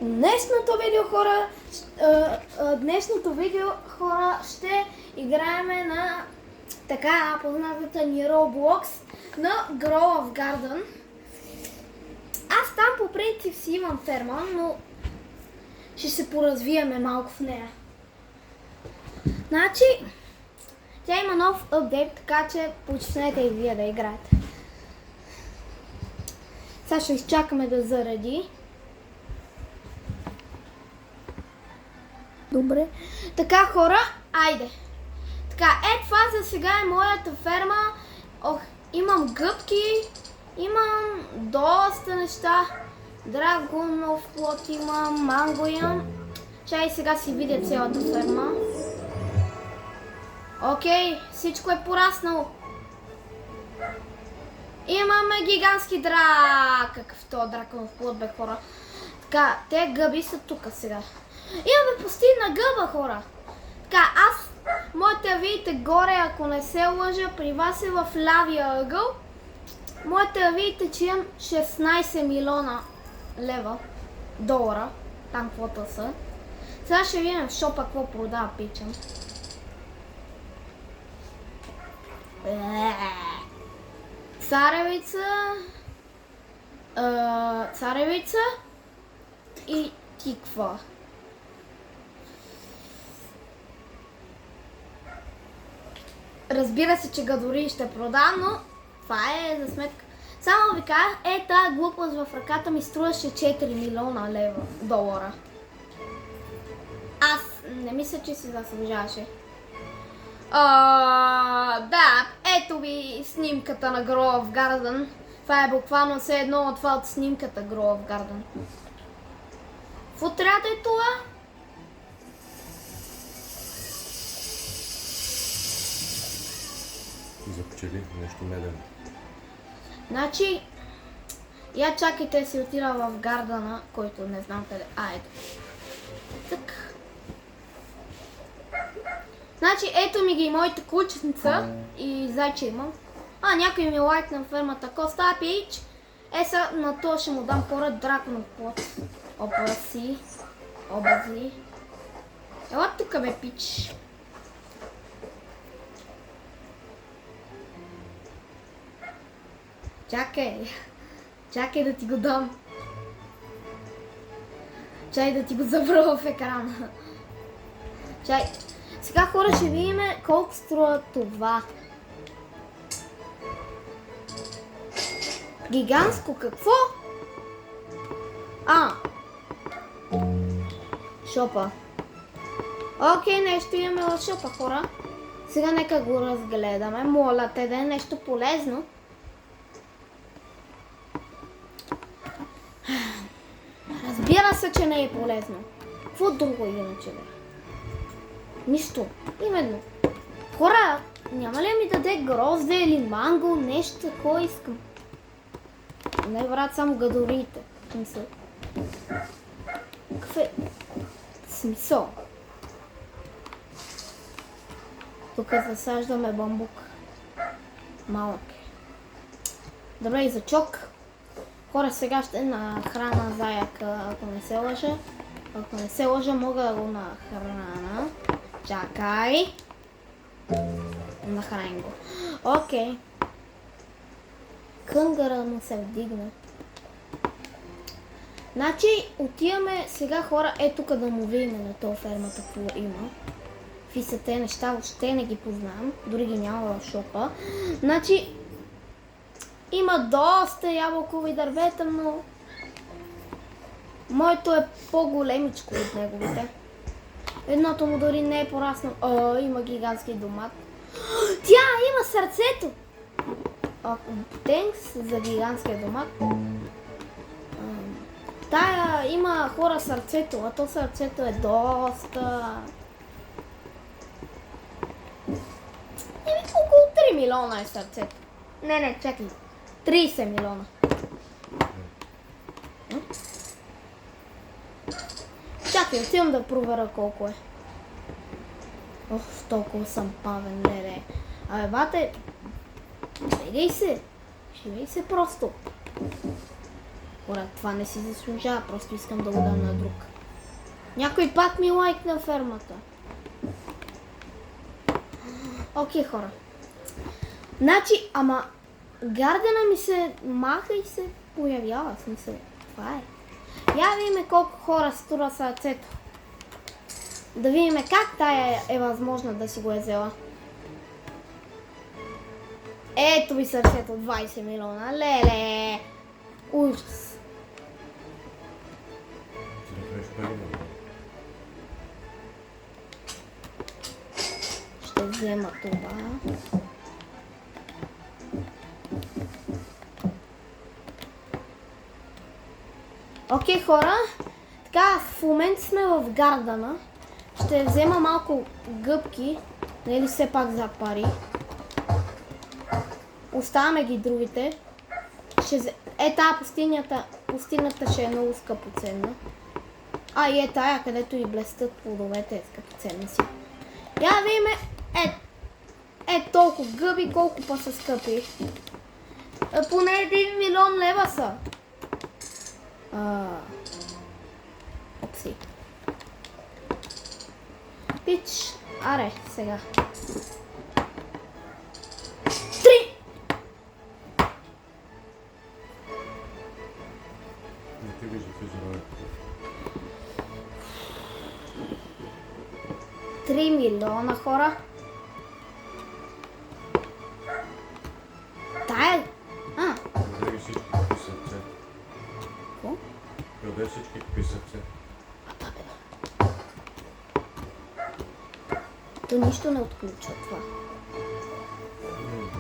Днешното видео, хора, ще играеме на така познатата ни Roblox на Grove Garden. Аз там по принцип си имам ферма, но ще се поразвиеме малко в нея. Значи, тя има нов апдейт, така че почнете и вие да играете. Сега ще изчакаме да заради. Добре. Така, хора, айде. Така, това за сега е моята ферма. Имам гъбки, имам доста неща. Драгонов плод имам, манго имам. Чай сега си видя цялата ферма. Окей, всичко е пораснало. Имаме гигантски Какъв то драконов плод, бе, хора. Така, те гъби са тук сега. Имаме постигна гъба, хора. Така, моята, видите горе, ако не се лъжа, при вас е в лявия ъгъл. Моята, видите, че имам 16 милиона лева, долара, там каквото са. Сега ще видим в шопа какво продава, пичам. Царевица и тиква. Разбира се, че гадори ще продам, но това е за сметка. Само ви кажа, тази глупост в ръката ми струваше 4 милиона лева, долара. Аз не мисля, че си заслужаваше. Да, ето ви снимката на Grove Garden. Това е буквално все едно от това от снимката Grove Garden. В отряд е това? За пчели, нещо медено. Значи, я чакайте си отида в гардена, който не знам къде. Ето. Так. Значи, ето ми ги моите кученца и зайче имам. Някой ми лайк на фермата Коста Пич. Са на това ще му дам хора драконов плод. Обази. Ела тук, бе, пич. Чакай да ти го дам. Чай да ти го забра в екрана. Чай. Сега, хора, ще видим колко струва това. Гигантско какво? Шопа. Окей, нещо имаме в шопа, хора. Сега нека го разгледаме. Моля те да е нещо полезно. Разбира се, че не е полезно. Какво друго иначе, бе? Нищо. Именно. Хора, няма ли ми даде грозде или манго, нещо такова искам? Не, брат, само гадорите. Смисъл. Какъв е смисъл? Тук засаждаме бамбук. Малък. Добре, и за чок. Хора, сега ще нахрана заяка, ако не се лъжа. Ако не се лъжа, мога да го нахрана. Чакай. Нахраним го. Окей. Кънгара му се вдигна. Значи, отиваме сега, хора, тук да му видим на това фермата, какво има. Какви са те неща, въобще не ги познавам. Дори ги няма в шопа. Значи, има доста ябълкови дървета, но моето е по-големичко от неговите. Едното му дори не е пораснало. Има гигантски домат. Тя има сърцето! Тенкс за гигантския домат. Тая има, хора, сърцето, а то сърцето е доста... Около 3 милиона е сърцето. Не, чакай. 30 милиона. Чакай, отивам да проверя колко е. Толкова съм павен, леле. Бате, шегай се просто. хора, това не си заслужава, просто искам да го дам на друг. Някой пак ми лайкна фермата. Окей, хора. Значи, ама гардена ми се маха и се появява, смисъл. Това е. Я видим колко хора струва сърцето. Да видим как тая е възможна да си го е взела. Ето ви сърцето, 20 милиона. Леле! Ужас. Ти да правиш пари, бе. Ще взема това. Окей, хора. Така, в момента сме в гардена. Ще взема малко гъбки. Нали все пак за пари. Оставяме ги другите. Тая пустинята ще е много скъпоценна. А и тая, където и блестят плодовете е скъпоценна си. Я видим толкова гъби, колко па са скъпи. Поне 1 милион лева са. Опси. Пич. Аре, сега. 3! Не ти вижда физиономията. 3 милиона хора. Тая... Продай всички какви сърце. Какво? Продай всички какви сърце. То нищо не отключва това.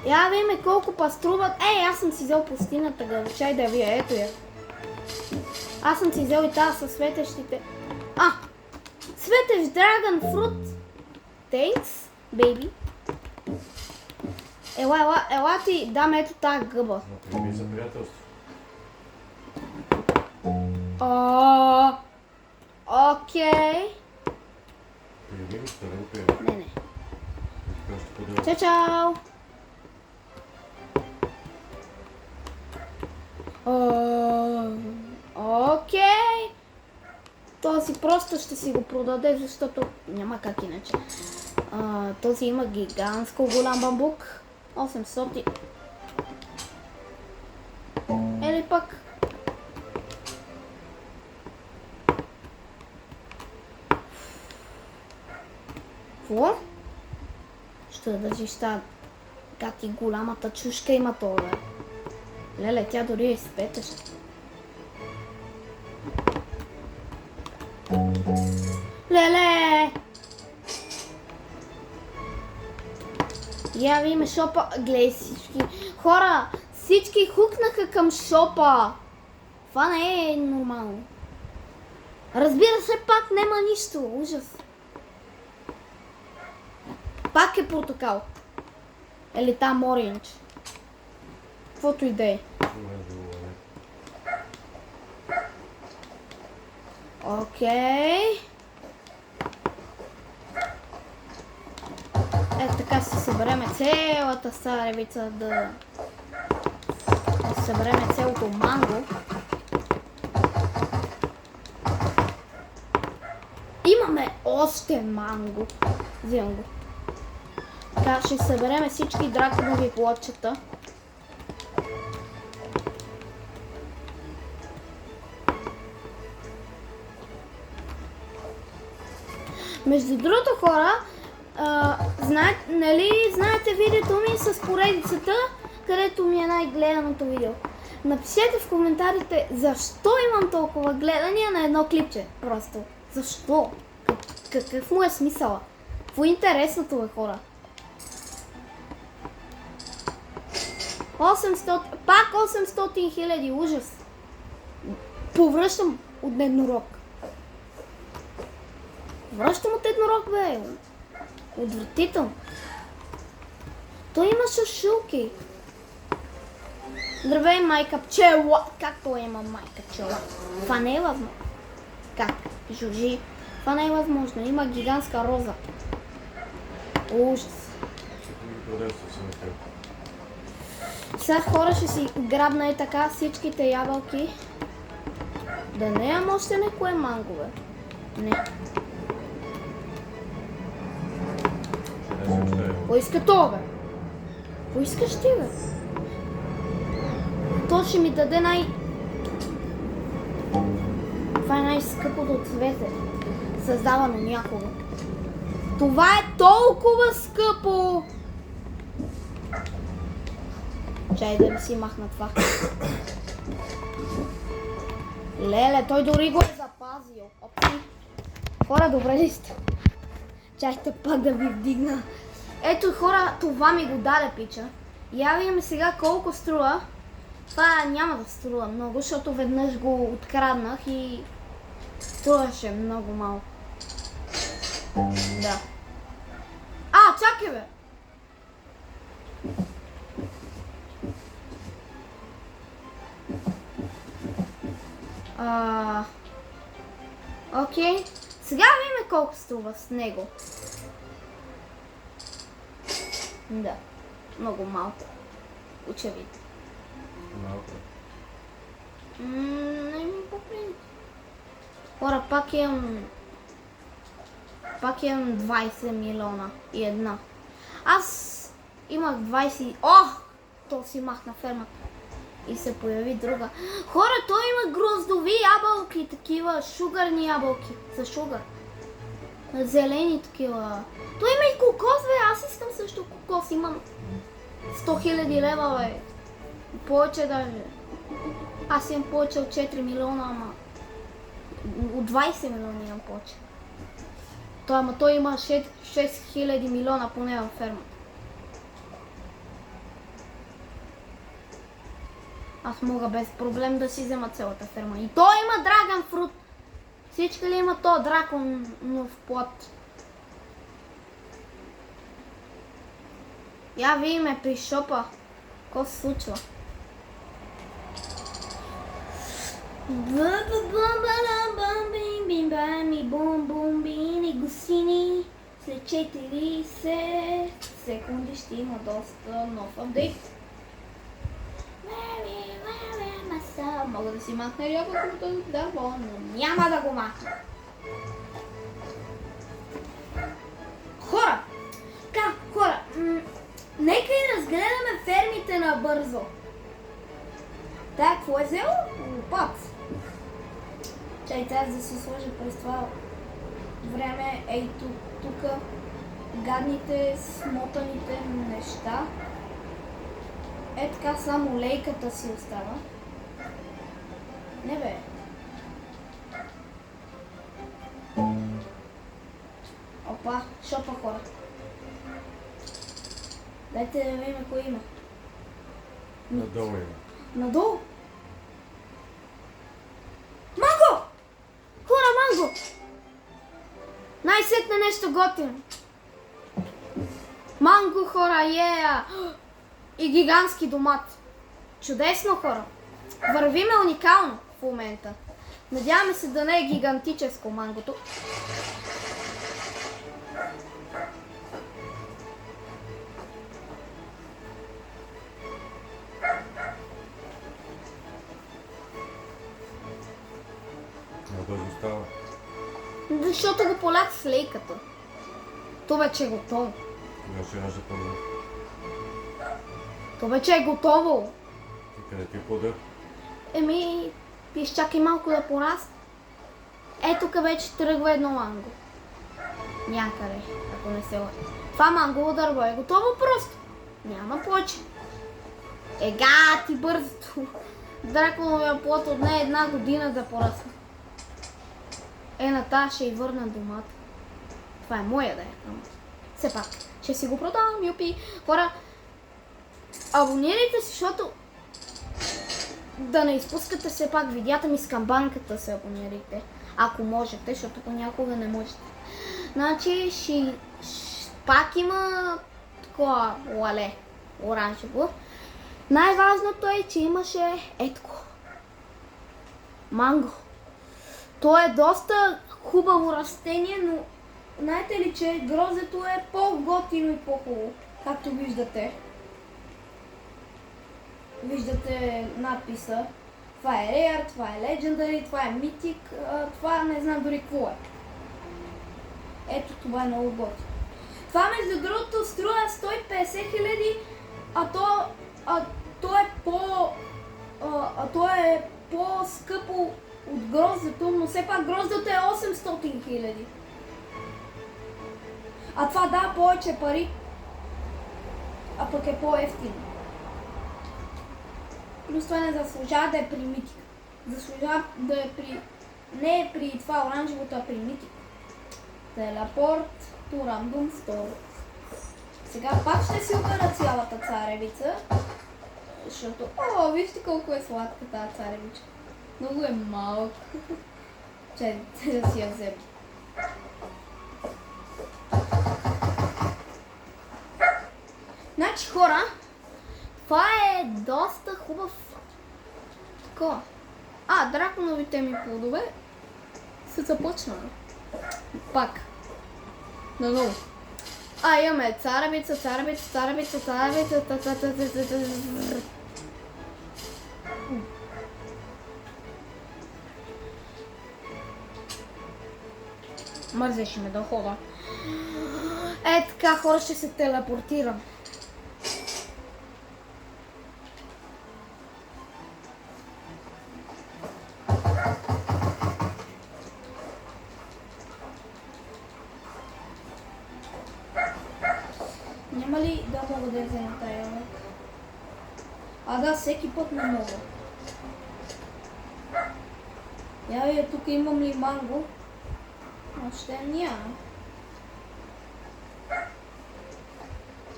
Я видим колко па струват. Аз съм си взел пустината гълчай да вие. Ето я. Аз съм си взел и тази със светещите. Светещ Dragon Fruit. Thanks, baby. Ела ти дам ето тази гъба. Например за приятелство. Окей. Приеми ми, ще не го приема. Не. Така ще поделя. Чао! Окей. Този просто ще си го продаде, защото няма как иначе. Този има гигантско голям бамбук. 800. Или пък... Какво? Ще да държиш тази как и голямата чушка има това. Леле, тя дори е спетеща. Леле! Я видим шопа. Гледай всички. Хора, всички хукнаха към шопа. Това не е нормално. Разбира се, пак няма нищо. Ужас. Пак е портокал. Или там ориндж. Каквото и да е. Окей. Ето така си събереме цялата царевица да събереме цялото манго. Имаме още манго. Взимам го. Така ще събереме всички драконови плодчета. Между другото, хора, знаете видеото ми с поредицата, където ми е най-гледаното видео. Напишете в коментарите защо имам толкова гледания на едно клипче. Просто. Защо? Какъв му е смисъла? Какво е интересното, бе, хора? 800, пак 800 хиляди, ужас. Повръщам от еднорог. Връщам от еднорог, бе. Отвратително. Той има шушулки. Здравей, майка пчела. Как той има майка пчела? Това не е възможно. Как? Жужи. Това не е възможно. Има гигантска роза. Ужас. Сега хора ще си грабна и така всичките ябълки. Да не имам още некое мангове. Не. Ще не се оставя. Кой иска то, бе? Кой искаш ти, бе? То ще ми даде Това е най-скъпото цвете, създавано някога. Това е толкова скъпо! Чай да ми си махна това. Леле, той дори го е запазил. Опси. Хора, добре ли сте? Чайте пак да ви вдигна. Ето хора, това ми го даде пича. Я видим сега колко струва. Това няма да струва много, защото веднъж го откраднах и струваше много малко. Да. Чакай бе! Окей. Сега видим колко струва с него. Да. Много малко. Очевидно. Малко. Не ми поприни. Хора, пак имам 20 милиона и една. Аз имах 20... То си махна фермата. И се появи друга. Хора, той има гроздови ябълки, такива шугарни ябълки. За шугар. Зелени такива. Той има и кокос, бе. Аз искам също кокос. Имам 100 000 лева, бе. Повече даже. Аз имам повече от 4 милиона, ама... От 20 милиона имам повече. Той има 6 000 милиона поне във фермата. Аз мога без проблем да си взема цялата ферма. И той има драгон фрут. Всички ли има то драконов плод? Я видиме при шопа. Какво се случва? Бум-бум-бини гусини. След 40 секунди ще има доста нов апдейт. Мога да си махна ябълкото, да, но няма да го махна. Хора! Нека и разгледаме фермите набързо. Какво е взел? Лопат. Чай, трябва да се сложи през това време. Ей, тук гадните, смотаните неща. Така само лейката си остава. Не бе. Опа, шопа хора. Дайте да видим кой има. Надолу има. Надолу? Манго! Хора, манго! Най-сетне нещо готино. Манго, хора, И гигантски домат. Чудесно, хора. Вървиме уникално в момента. Надяваме се да не е гигантическо мангото. Бързо става. Защото го полях с лейката. То вече е готово. Кога ще я запълня? То вече е готово. И къде ти е плода? Изчакай малко да порасне. Тук вече тръгва едно манго. Някъде, ако не се лъжа. Това мангово дърво е готово просто. Няма повече. Ти бързото. Драконовия плод отне 1 година да порасне. На тази ще й върна домата. Това е моя да е. Все пак, ще си го продавам, юпи. Хора, абонирайте се, защото да не изпускате все пак видеята ми с камбанката, се абонирайте. Ако можете, защото понякога не можете. Значи, пак има такова лале, оранжево. Най-важното е, че имаше етко. Манго. То е доста хубаво растение, но знаете ли, че грозето е по-готино и по-хубаво, както виждате. Виждате надписа Това е Rare, това е Legendary, това е Mythic, това не знам дори какво е. Ето това е много готино. Това между другото струва 150 000, то е по-скъпо от гроздето, но все пак гроздето е 800 000. А това дава повече пари, а пък е по-евтино. Плюс това не заслужава да е при Mythic. Заслужава да е при... Не е при това оранжевото, а при Mythic. Телепорт to Random Store. Сега пак ще си обера цялата царевица. Защото... О, вижте колко е сладка тази царевичка. Много е малък. Чай да си я взема. Значи хора, това е доста хубав такова. Драконовите ми плодове са започнали. Пак. Наново. Имаме царевица. Мързеше ме да хода. Така, хора, ще се телепортирам. Няма ли да мога да я взема тая лък? Да, всеки път не мога. Тук имам ли манго? Още няма.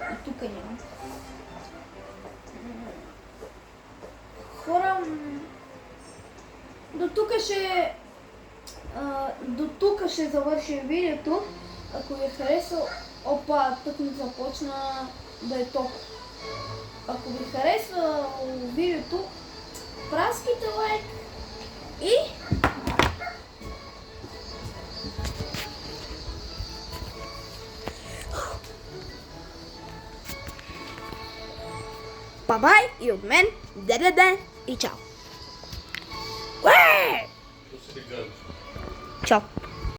И тук няма. Хора, до тук ще завършим видеото. Ако ви е харесало, тук ми започна да е топ. Ако ви харесва видеото, праскайте лайк и бай-бай и от мен, де и чао! Чао!